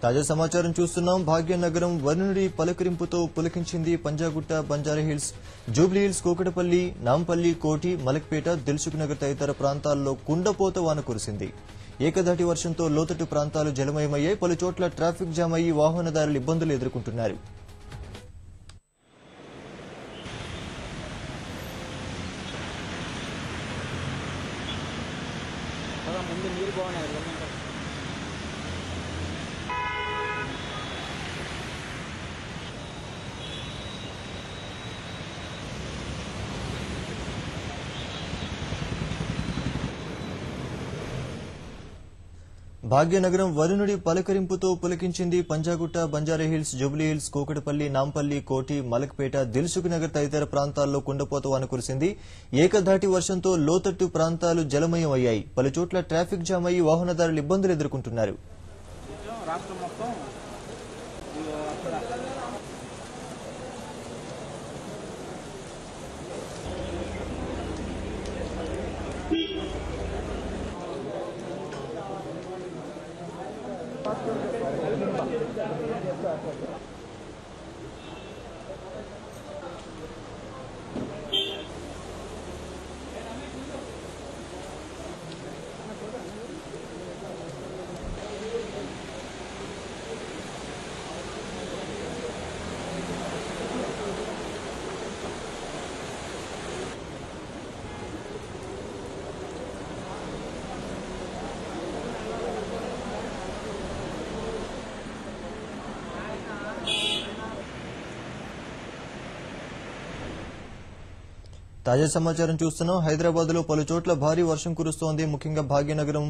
తాజా సమాచారం చూస్తున్నాం. భాగ్యనగరం వరుణుడి పలకరింపుతో పులకించింది పంజాగుట్ట, బంజారాహిల్స్, జూబ్లీహిల్స్, కూకటపల్లి, నాంపల్లి, కోటి, మలక్పేట, దిల్సుఖ్ నగర్ తదితర ప్రాంతాల్లో కుండపోత వాన కురిసింది. ఏకధాటి వర్షంతో లోతట్టు ప్రాంతాలు జలమయమయ్యాయి. పలుచోట్ల ట్రాఫిక్ జామ్ అయ్యి వాహనదారులు ఇబ్బందులు ఎదుర్కొంటున్నారు. భాగ్యనగరం వరుణుడి పలకరింపుతో పులకించింది పంజాగుట్ట, బంజారాహిల్స్, జూబ్లీహిల్స్, కూకటపల్లి, నాంపల్లి, కోటి, మలక్పేట, దిల్సుఖ్ నగర్ తదితర ప్రాంతాల్లో కుండపోత వాన కురిసింది. ఏకధాటి వర్షంతో లోతట్టు ప్రాంతాలు జలమయం అయ్యాయి. పలుచోట్ల ట్రాఫిక్ జామ్ అయ్యి వాహనదారులు ఇబ్బందులు ఎదుర్కొంటున్నారు. తాజా సమాచారం చూస్తున్నాం. హైదరాబాద్ లో పలుచోట్ల భారీ వర్షం కురుస్తోంది. ముఖ్యంగా భాగ్యనగరం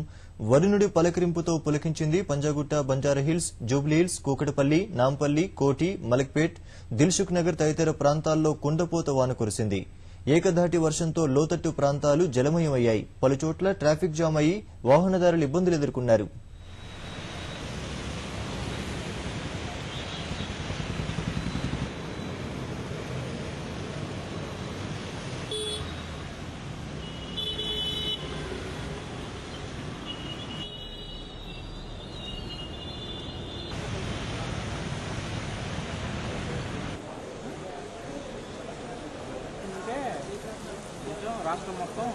వరుణుడి పలకరింపుతో పులకించింది. పంజాగుట్ట, బంజారాహిల్స్, జూబ్లీహిల్స్, కూకటపల్లి, నాంపల్లి, కోటి, మలక్పేట్, దిల్సుఖ్ నగర్ తదితర ప్రాంతాల్లో కుండపోత వాన కురిసింది. ఏకధాటి వర్షంతో లోతట్టు ప్రాంతాలు జలమయమయ్యాయి. పలుచోట్ల ట్రాఫిక్ జామ్ అయ్యి వాహనదారులు ఇబ్బందులు ఎదుర్కొన్నారు. రాష్ట్రం మొత్తం